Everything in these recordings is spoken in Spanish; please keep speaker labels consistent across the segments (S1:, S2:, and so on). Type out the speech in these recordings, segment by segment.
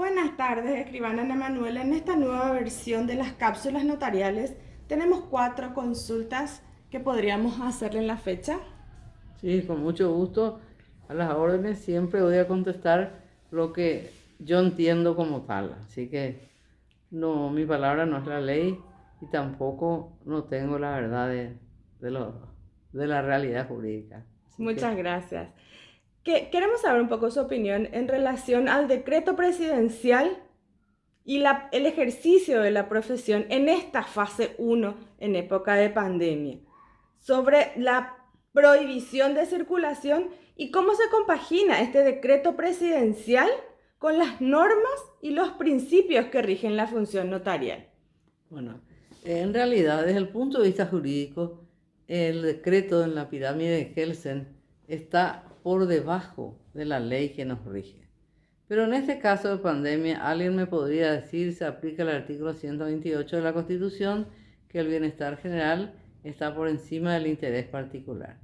S1: Buenas tardes, escribana Ana Manuela. En esta nueva versión de las cápsulas notariales tenemos 4 consultas que podríamos hacerle en la fecha.
S2: Sí, con mucho gusto. A las órdenes siempre voy a contestar lo que yo entiendo como tal. Así que no, mi palabra no es la ley y tampoco no tengo la verdad de, lo, de la realidad jurídica. Así que,
S1: Muchas gracias. Queremos saber un poco su opinión en relación al decreto presidencial y el ejercicio de la profesión en esta fase 1 en época de pandemia, sobre la prohibición de circulación y cómo se compagina este decreto presidencial con las normas y los principios que rigen la función notarial.
S2: bueno, en realidad, desde el punto de vista jurídico, el decreto en la pirámide de Kelsen está por debajo de la ley que nos rige. Pero en este caso de pandemia, alguien me podría decir, se aplica el artículo 128 de la Constitución, que el bienestar general está por encima del interés particular.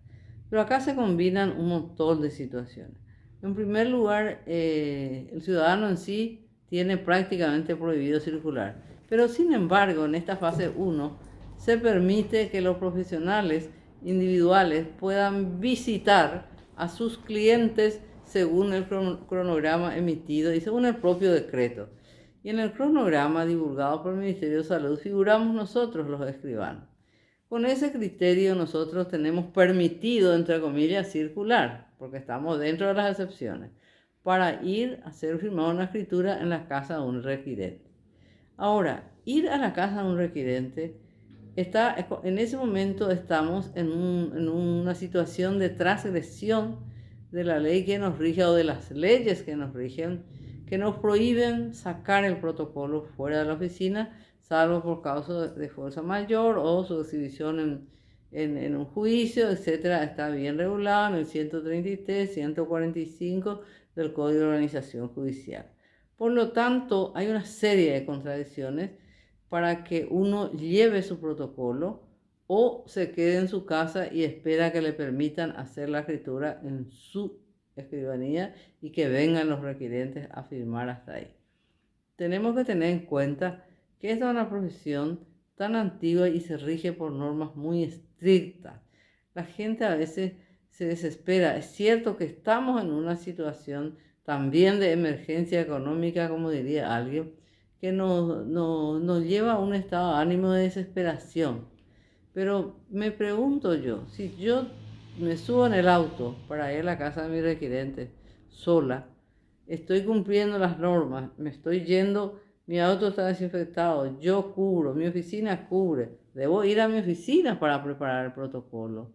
S2: Pero acá se combinan un montón de situaciones. En primer lugar, el ciudadano en sí tiene prácticamente prohibido circular. Pero sin embargo, en esta fase 1, se permite que los profesionales individuales puedan visitar a sus clientes según el cronograma emitido y según el propio decreto. Y en el cronograma divulgado por el Ministerio de Salud figuramos nosotros los escribanos. Con ese criterio nosotros tenemos permitido, entre comillas, circular, porque estamos dentro de las excepciones, para ir a hacer firmar una escritura en la casa de un requirente. Ahora, ir a la casa de un requirente, en ese momento estamos en una situación de transgresión de la ley que nos rige o de las leyes que nos rigen, que nos prohíben sacar el protocolo fuera de la oficina, salvo por causa de fuerza mayor o su exhibición en un juicio, etcétera. Está bien regulado en el 133, 145 del Código de Organización Judicial. Por lo tanto, hay una serie de contradicciones para que uno lleve su protocolo o se quede en su casa y espera que le permitan hacer la escritura en su escribanía y que vengan los requirentes a firmar hasta ahí. Tenemos que tener en cuenta que esta es una profesión tan antigua y se rige por normas muy estrictas. La gente a veces se desespera. Es cierto que estamos en una situación también de emergencia económica, como diría alguien, que nos lleva a un estado de ánimo de desesperación. Pero me pregunto yo, si yo me subo en el auto para ir a la casa de mi requirente sola, estoy cumpliendo las normas, me estoy yendo, mi auto está desinfectado, yo cubro, mi oficina cubre, debo ir a mi oficina para preparar el protocolo.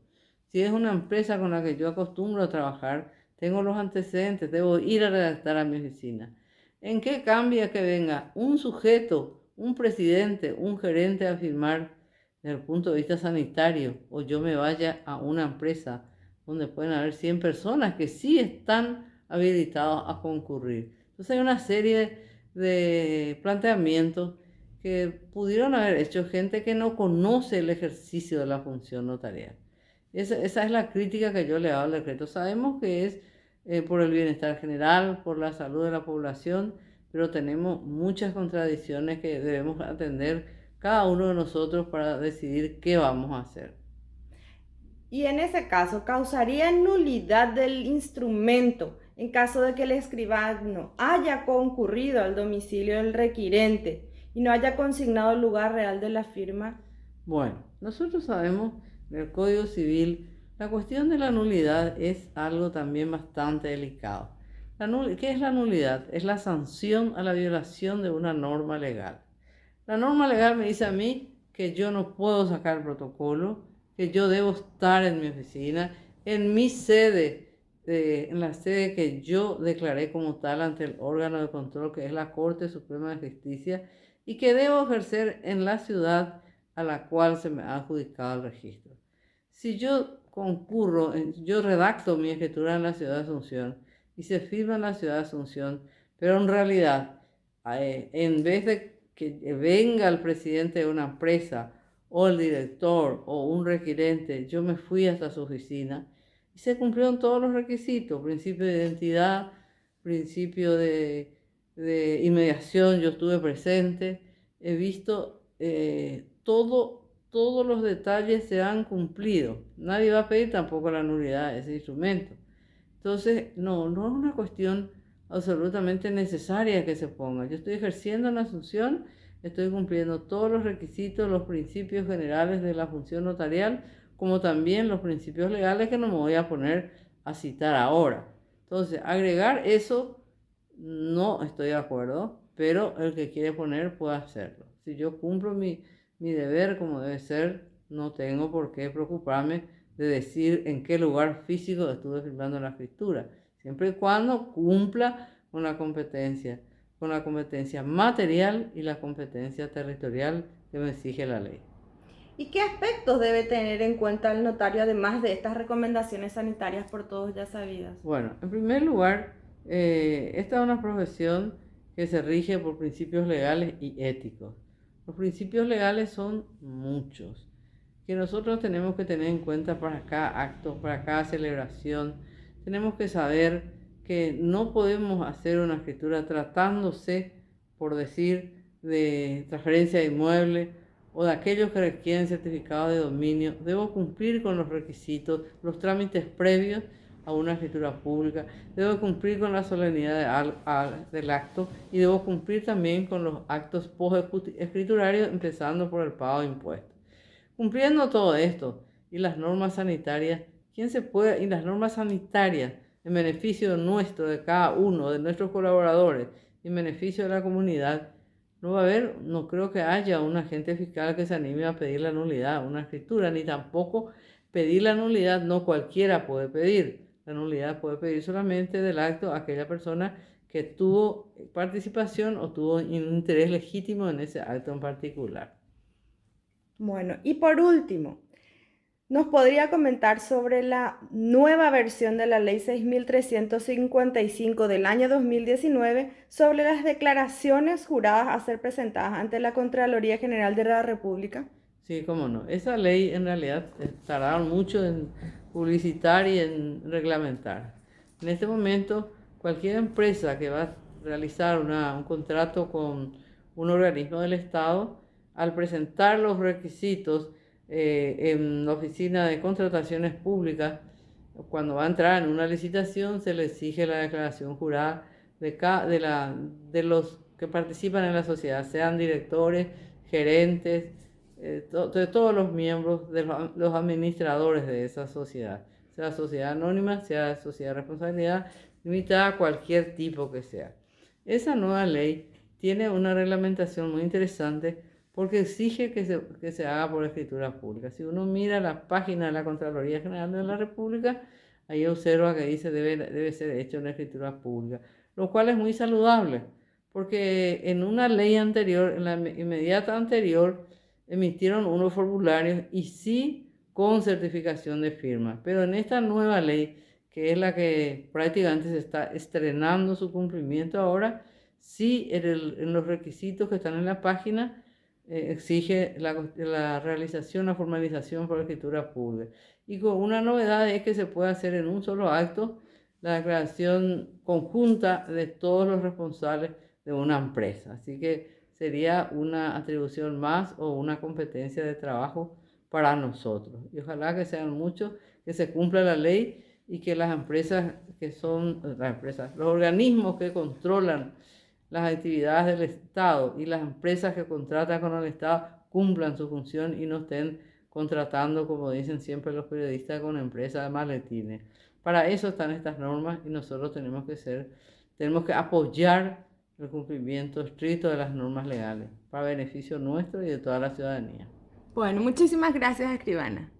S2: Si es una empresa con la que yo acostumbro a trabajar, tengo los antecedentes, debo ir a redactar a mi oficina. ¿En qué cambia que venga un sujeto, un presidente, un gerente a firmar desde el punto de vista sanitario o yo me vaya a una empresa donde pueden haber 100 personas que sí están habilitados a concurrir? Entonces hay una serie de planteamientos que pudieron haber hecho gente que no conoce el ejercicio de la función notarial. Esa es la crítica que yo le hago al decreto. Sabemos que es por el bienestar general, por la salud de la población, pero tenemos muchas contradicciones que debemos atender cada uno de nosotros para decidir qué vamos a hacer.
S1: Y en ese caso, causaría nulidad del instrumento en caso de que el escribano haya concurrido al domicilio del requirente y no haya consignado el lugar real de la firma.
S2: Bueno, nosotros sabemos del Código Civil, la cuestión de la nulidad es algo también bastante delicado. ¿Qué es la nulidad? Es la sanción a la violación de una norma legal. La norma legal me dice a mí que yo no puedo sacar el protocolo, que yo debo estar en mi oficina, en mi sede, en la sede que yo declaré como tal ante el órgano de control que es la Corte Suprema de Justicia y que debo ejercer en la ciudad a la cual se me ha adjudicado el registro. Si yo concurro, yo redacto mi escritura en la ciudad de Asunción y se firma en la ciudad de Asunción, pero en realidad, en vez de que venga el presidente de una empresa o el director o un requirente, yo me fui hasta su oficina y se cumplieron todos los requisitos, principio de identidad, principio de inmediación, yo estuve presente, he visto todos los detalles se han cumplido. Nadie va a pedir tampoco la nulidad de ese instrumento. Entonces, no es una cuestión absolutamente necesaria que se ponga. Yo estoy ejerciendo una función, estoy cumpliendo todos los requisitos, los principios generales de la función notarial, como también los principios legales que no me voy a poner a citar ahora. Entonces, agregar eso, no estoy de acuerdo, pero el que quiere poner puede hacerlo. Si yo cumplo mi deber como debe ser, no tengo por qué preocuparme de decir en qué lugar físico estuve firmando la escritura, siempre y cuando cumpla con la competencia material y la competencia territorial que me exige la ley.
S1: ¿Y qué aspectos debe tener en cuenta el notario además de estas recomendaciones sanitarias por todos ya sabidas?
S2: Bueno, en primer lugar, esta es una profesión que se rige por principios legales y éticos. Los principios legales son muchos, que nosotros tenemos que tener en cuenta para cada acto, para cada celebración. Tenemos que saber que no podemos hacer una escritura tratándose, por decir, de transferencia de inmueble o de aquellos que requieren certificado de dominio. Debo cumplir con los requisitos, los trámites previos a una escritura pública, debo cumplir con la solemnidad del acto y debo cumplir también con los actos post-escriturarios, empezando por el pago de impuestos. Cumpliendo todo esto y las normas sanitarias, y las normas sanitarias en beneficio nuestro, de cada uno, de nuestros colaboradores, en beneficio de la comunidad, no creo que haya un agente fiscal que se anime a pedir la nulidad, una escritura, ni tampoco pedir la nulidad, no cualquiera puede pedir. La nulidad puede pedir solamente del acto aquella persona que tuvo participación o tuvo un interés legítimo en ese acto en particular.
S1: Bueno, y por último, ¿nos podría comentar sobre la nueva versión de la Ley 6.355 del año 2019 sobre las declaraciones juradas a ser presentadas ante la Contraloría General de la República?
S2: Sí, cómo no. Esa ley en realidad tardaron mucho en publicitar y en reglamentar. En este momento, cualquier empresa que va a realizar un contrato con un organismo del Estado, al presentar los requisitos en la oficina de contrataciones públicas, cuando va a entrar en una licitación, se le exige la declaración jurada de los que participan en la sociedad, sean directores, gerentes, de todos los miembros, de los administradores de esa sociedad, sea sociedad anónima, sea sociedad de responsabilidad limitada, cualquier tipo que sea. Esa nueva ley tiene una reglamentación muy interesante porque exige que se haga por escritura pública. Si uno mira la página de la Contraloría General de la República, ahí observa que dice debe ser hecho en escritura pública, lo cual es muy saludable, porque en una ley anterior, en la inmediata anterior, emitieron unos formularios y sí con certificación de firma, pero en esta nueva ley, que es la que prácticamente se está estrenando su cumplimiento ahora, sí en los requisitos que están en la página exige la realización, la formalización por escritura pública. Y con una novedad es que se puede hacer en un solo acto la declaración conjunta de todos los responsables de una empresa. Así que sería una atribución más o una competencia de trabajo para nosotros. Y ojalá que sean muchos, que se cumpla la ley y que las empresas los organismos que controlan las actividades del Estado y las empresas que contratan con el Estado cumplan su función y no estén contratando, como dicen siempre los periodistas, con empresas de maletines. Para eso están estas normas y nosotros tenemos que apoyar el cumplimiento estricto de las normas legales para beneficio nuestro y de toda la ciudadanía.
S1: Bueno, muchísimas gracias, escribana.